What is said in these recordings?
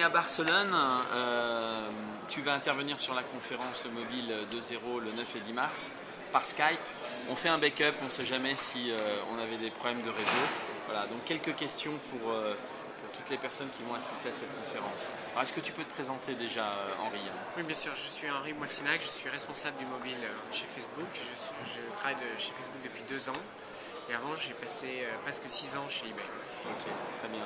est à Barcelone. Tu vas intervenir sur la conférence Le Mobile 2.0 le 9 et 10 mars par Skype. On fait un backup, on ne sait jamais si on avait des problèmes de réseau. Voilà, donc quelques questions pour toutes les personnes qui vont assister à cette conférence. Alors, est-ce que tu peux te présenter déjà, Henri? Oui, bien sûr, je suis Henri Moissinac, je suis responsable du mobile chez Facebook. Je travaille chez Facebook depuis 2 ans et avant j'ai passé presque 6 ans chez eBay. Ok, très bien.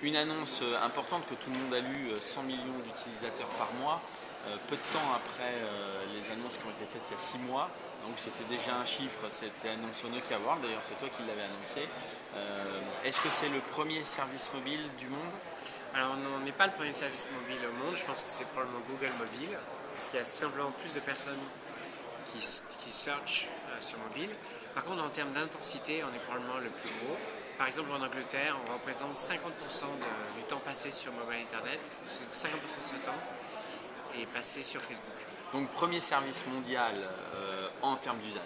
Une annonce importante que tout le monde a lue, 100 millions d'utilisateurs par mois, peu de temps après les annonces qui ont été faites il y a 6 mois. Donc c'était déjà un chiffre, c'était annoncé au Nokia World, d'ailleurs c'est toi qui l'avais annoncé. Est-ce que c'est le premier service mobile du monde? Alors on n'est pas le premier service mobile au monde, je pense que c'est probablement Google Mobile, parce qu'il y a tout simplement plus de personnes qui searchent sur mobile. Par contre, en termes d'intensité, on est probablement le plus gros. Par exemple, en Angleterre, on représente 50% du temps passé sur mobile Internet. 50% de ce temps est passé sur Facebook. Donc premier service mondial en termes d'usage,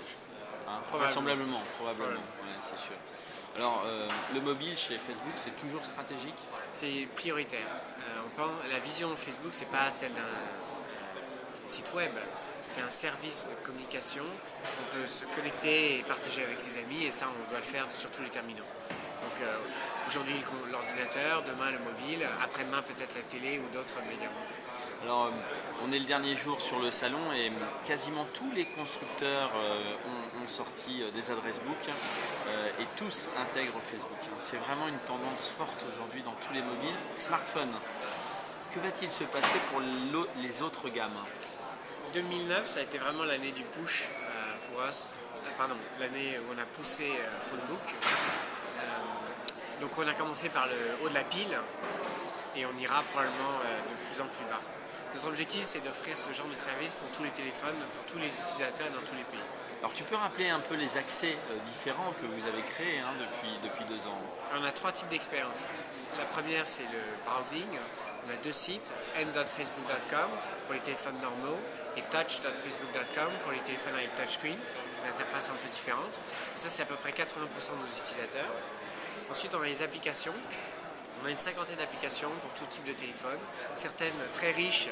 hein, vraisemblablement, probablement, ouais, c'est sûr. Alors le mobile chez Facebook, c'est toujours stratégique? C'est prioritaire. La vision Facebook, c'est pas celle d'un site web. C'est un service de communication. On peut se connecter et partager avec ses amis et ça, on doit le faire sur tous les terminaux. Donc aujourd'hui l'ordinateur, demain le mobile, après-demain peut-être la télé ou d'autres médias. Alors on est le dernier jour sur le salon et quasiment tous les constructeurs ont sorti des adresses book et tous intègrent Facebook. C'est vraiment une tendance forte aujourd'hui dans tous les mobiles. Smartphone, que va-t-il se passer pour les autres gammes? 2009, ça a été vraiment l'année du push pour us. L'année où on a poussé Phonebook. Donc on a commencé par le haut de la pile et on ira probablement de plus en plus bas. Notre objectif, c'est d'offrir ce genre de service pour tous les téléphones, pour tous les utilisateurs dans tous les pays. Alors tu peux rappeler un peu les accès différents que vous avez créés depuis 2 ans? On a 3 types d'expériences. La première, c'est le browsing. On a 2 sites, m.facebook.com pour les téléphones normaux et touch.facebook.com pour les téléphones avec touchscreen, une interface un peu différente. Et ça, c'est à peu près 80% de nos utilisateurs. Ensuite, on a les applications. On a une 50aine d'applications pour tout type de téléphone, certaines très riches,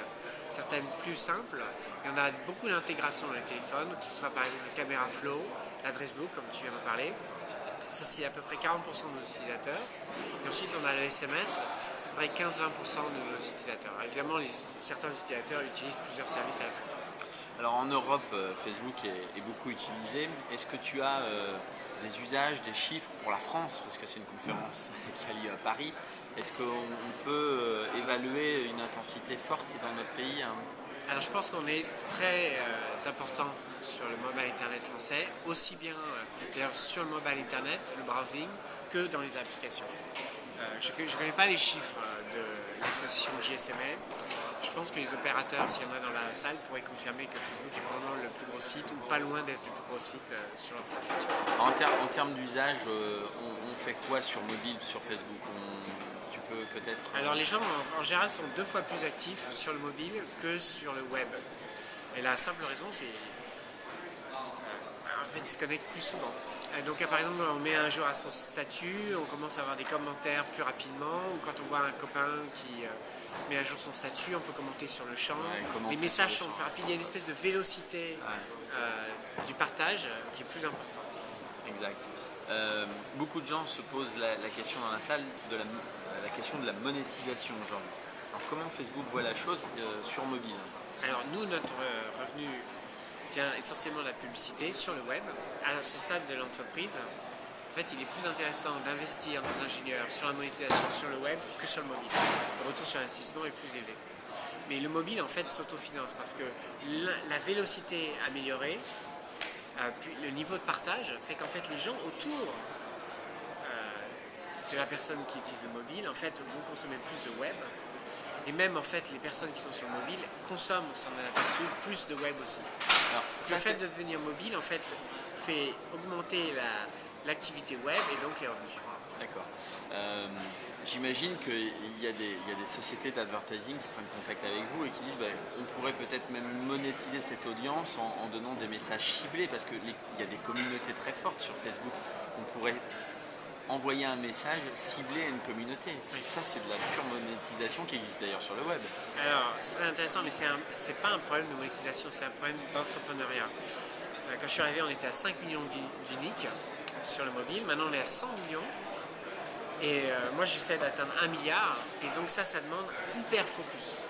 certaines plus simples. Et on a beaucoup d'intégration dans les téléphones, que ce soit par exemple le caméra flow, l'adresse book, comme tu viens de parler. Ça, c'est à peu près 40% de nos utilisateurs. Et ensuite, on a le SMS, c'est à peu près 15-20% de nos utilisateurs. Évidemment, certains utilisateurs utilisent plusieurs services à la fois. Alors en Europe, Facebook est beaucoup utilisé. Est-ce que tu as des usages, des chiffres pour la France, parce que c'est une conférence qui a lieu à Paris? Est-ce qu'on peut évaluer une intensité forte dans notre pays, hein? Alors je pense qu'on est très important sur le mobile internet français, aussi bien d'ailleurs sur le mobile internet, le browsing, que dans les applications. Je ne connais pas les chiffres de l'association GSMA. Je pense que les opérateurs, s'il y en a dans la salle, pourraient confirmer que Facebook est probablement le plus gros site ou pas loin d'être le plus gros site sur leur trafic. En termes d'usage, on fait quoi sur mobile, sur Facebook? Tu peux peut-être... Alors les gens en général sont 2 fois plus actifs sur le mobile que sur le web. Et la simple raison, c'est en fait ils se connectent plus souvent. Donc par exemple, on met un jour à son statut, on commence à avoir des commentaires plus rapidement, ou quand on voit un copain qui met à jour son statut, on peut commenter sur le champ. Les messages sont plus rapides, il y a une espèce de vélocité du partage qui est plus importante. Exact. Beaucoup de gens se posent la question dans la salle de la question de la monétisation aujourd'hui. Alors comment Facebook voit la chose sur mobile? Alors nous, notre revenu vient essentiellement de la publicité sur le web. À ce stade de l'entreprise, en fait, il est plus intéressant d'investir nos ingénieurs sur la monétisation sur le web que sur le mobile. Le retour sur investissement est plus élevé. Mais le mobile, en fait, s'autofinance parce que la vélocité améliorée, puis le niveau de partage fait qu'en fait, les gens autour de la personne qui utilise le mobile, en fait, vont consommer plus de web. Et même en fait, les personnes qui sont sur le mobile consomment, on s'en a aperçu, plus de web aussi. Alors, le fait de devenir mobile, en fait, fait augmenter l'activité web et donc les revenus. D'accord. J'imagine qu'il y a des sociétés d'advertising qui prennent contact avec vous et qui disent on pourrait peut-être même monétiser cette audience en donnant des messages ciblés parce qu'il y a des communautés très fortes sur Facebook. On pourrait envoyer un message ciblé à une communauté. Ça, c'est de la pure monétisation qui existe d'ailleurs sur le web. Alors, c'est très intéressant, mais c'est pas un problème de monétisation, c'est un problème d'entrepreneuriat. Quand je suis arrivé, on était à 5 millions d'uniques sur le mobile. Maintenant, on est à 100 millions. Et moi, j'essaie d'atteindre 1 milliard. Et donc ça demande hyper focus.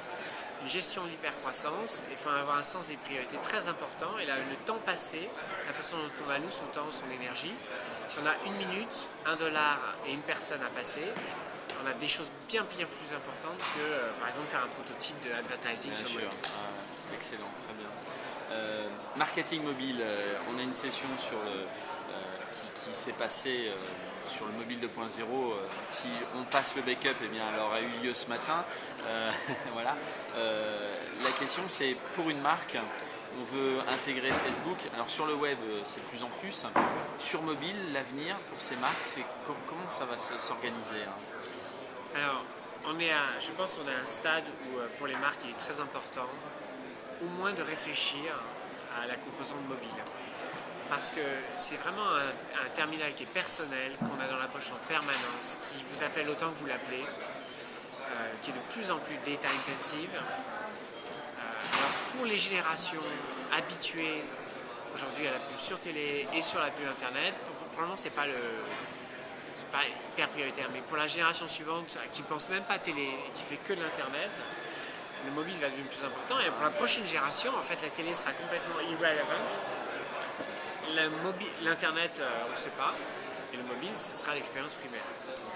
Une gestion de l'hypercroissance. Il faut avoir un sens des priorités très important. Et là, le temps passé, la façon dont on alloue son temps, son énergie. Si on a 1 minute, $1 et une personne à passer, on a des choses bien plus importantes que, par exemple, faire un prototype de advertising sur le web. Excellent, très bien. Marketing mobile, on a une session sur qui s'est passée sur le mobile 2.0. Si on passe le backup, eh bien, elle aura eu lieu ce matin. Voilà. La question, c'est pour une marque, on veut intégrer Facebook. Alors sur le web, c'est de plus en plus. Sur mobile, l'avenir pour ces marques, c'est comment ça va s'organiser, hein? Alors, je pense qu'on est à un stade où pour les marques, il est très important au moins de réfléchir à la composante mobile. Parce que c'est vraiment un terminal qui est personnel, qu'on a dans la poche en permanence, qui vous appelle autant que vous l'appelez, qui est de plus en plus data intensive. Alors pour les générations habituées aujourd'hui à la pub sur télé et sur la pub internet, probablement c'est pas hyper prioritaire, mais pour la génération suivante qui ne pense même pas télé et qui fait que de l'internet, le mobile va devenir plus important. Et pour la prochaine génération, en fait, la télé sera complètement irrelevant. L'internet, on ne sait pas. Et le mobile, ce sera l'expérience primaire.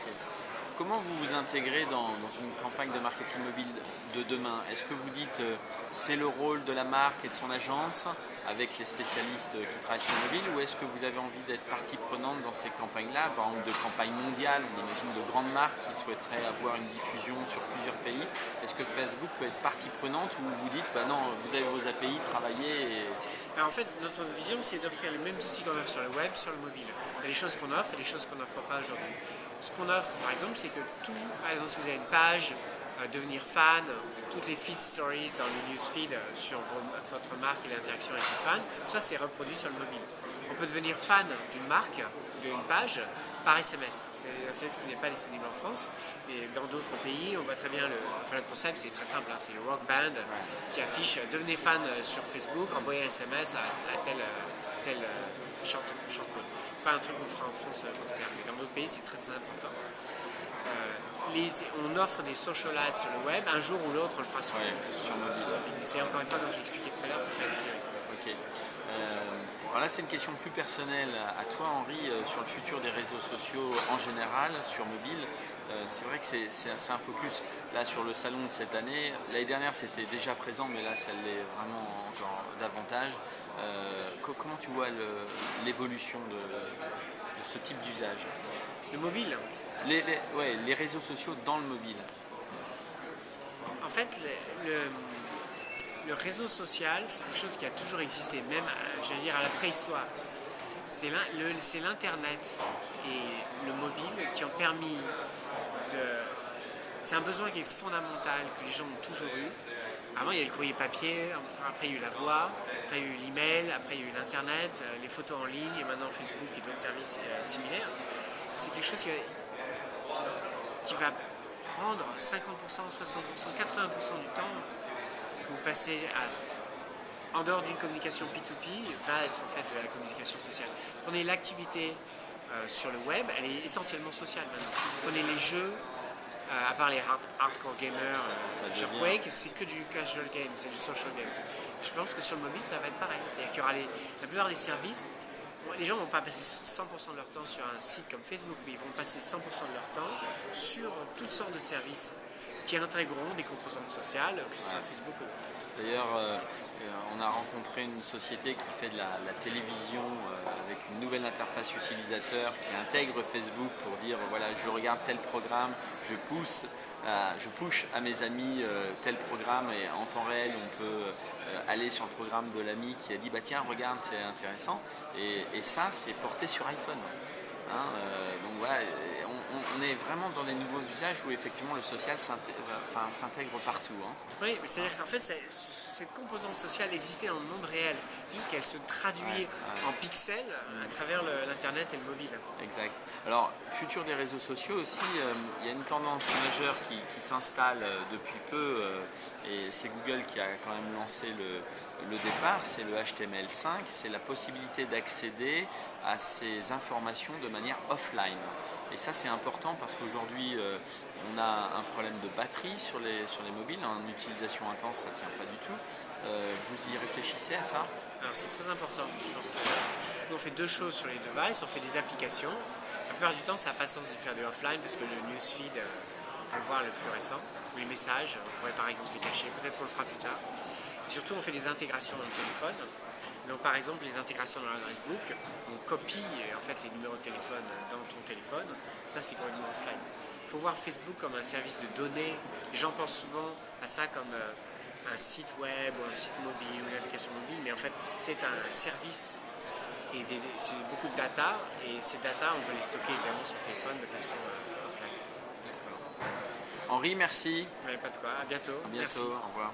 Okay. Comment vous vous intégrez dans une campagne de marketing mobile de demain? Est-ce que vous dites c'est le rôle de la marque et de son agence avec les spécialistes qui travaillent sur le mobile, ou est-ce que vous avez envie d'être partie prenante dans ces campagnes-là, par exemple de campagnes mondiales, on imagine de grandes marques qui souhaiteraient avoir une diffusion sur plusieurs pays? Est-ce que Facebook peut être partie prenante, ou vous dites bah non, vous avez vos API, travaillez Alors en fait, notre vision, c'est d'offrir les mêmes outils qu'on offre sur le web, sur le mobile. Il y a des choses qu'on offre et des choses qu'on n'offre pas aujourd'hui. Ce qu'on offre, par exemple, c'est que par exemple, si vous avez une page, devenir fan, toutes les feed stories dans le newsfeed sur votre marque et l'interaction avec les fans, tout ça c'est reproduit sur le mobile. On peut devenir fan d'une marque, d'une page, par SMS. C'est un SMS qui n'est pas disponible en France, et dans d'autres pays, on voit très bien le concept, c'est très simple, hein, c'est le Rock Band qui affiche « Devenez fan sur Facebook, envoyez un SMS à tel short code ». C'est pas un truc qu'on fera en France court terme, mais dans d'autres pays, c'est très important. On offre des social ads sur le web, un jour ou l'autre on le fera sur mobile. C'est encore une fois, comme j'ai expliqué tout à l'heure, c'est pas une priorité. Ok. Alors là, c'est une question plus personnelle à toi, Henri, sur le futur des réseaux sociaux en général, sur mobile. C'est vrai que c'est un focus là sur le salon de cette année. L'année dernière, c'était déjà présent, mais là, ça l'est vraiment encore davantage. Comment tu vois l'évolution de ce type d'usage? Le mobile. Les réseaux sociaux dans le mobile. En fait, le réseau social, c'est quelque chose qui a toujours existé, même, j'allais dire, à la préhistoire. C'est l'Internet et le mobile qui ont permis de... C'est un besoin qui est fondamental, que les gens ont toujours eu. Avant, il y a eu le courrier papier, après il y a eu la voix, après il y a eu l'email, après il y a eu l'Internet, les photos en ligne, et maintenant Facebook et d'autres services similaires. C'est quelque chose qui va prendre 50%, 60%, 80% du temps que vous passez en dehors d'une communication P2P, va être en fait de la communication sociale. Prenez l'activité sur le web, elle est essentiellement sociale maintenant. Prenez les jeux, à part les hardcore gamers sur Quake, c'est que du casual game, c'est du social games. Je pense que sur le mobile, ça va être pareil. C'est-à-dire qu'il y aura la plupart des services. Les gens ne vont pas passer 100% de leur temps sur un site comme Facebook, mais ils vont passer 100% de leur temps sur toutes sortes de services qui intégreront des composantes sociales, que ce soit Facebook ou autre. D'ailleurs, on a rencontré une société qui fait de la télévision avec une nouvelle interface utilisateur qui intègre Facebook pour dire voilà, je regarde tel programme, je push à mes amis tel programme, et en temps réel on peut aller sur le programme de l'ami qui a dit bah tiens regarde, c'est intéressant, et ça c'est porté sur iPhone, hein, donc voilà, on est vraiment dans des nouveaux usages où effectivement le social s'intègre partout. Hein. Oui, mais c'est-à-dire qu'en fait, cette composante sociale existait dans le monde réel. C'est juste qu'elle se traduit en pixels à travers l'Internet et le mobile. Exact. Alors, futur des réseaux sociaux aussi, il y a une tendance majeure qui s'installe depuis peu, et c'est Google qui a quand même lancé le départ, c'est le HTML5, c'est la possibilité d'accéder à ces informations de manière offline. Et ça c'est important parce qu'aujourd'hui on a un problème de batterie sur les mobiles, en utilisation intense ça ne tient pas du tout. Vous y réfléchissez à ça? Alors c'est très important, je pense. Nous on fait deux choses sur les devices, on fait des applications. La plupart du temps ça n'a pas de sens de faire du offline parce que le newsfeed, il faut voir le plus récent, ou les messages, on pourrait par exemple les cacher, peut-être qu'on le fera plus tard. Et surtout on fait des intégrations dans le téléphone. Donc par exemple les intégrations dans l'adresse book, on copie en fait les numéros de téléphone dans ton téléphone, ça c'est complètement offline. Il faut voir Facebook comme un service de données. Les gens pensent souvent à ça comme un site web ou un site mobile ou une application mobile, mais en fait c'est un service et c'est beaucoup de data, et ces data on veut les stocker évidemment sur le téléphone de façon offline. Henri, merci. Mais pas de quoi, à bientôt. À bientôt, Merci. au revoir.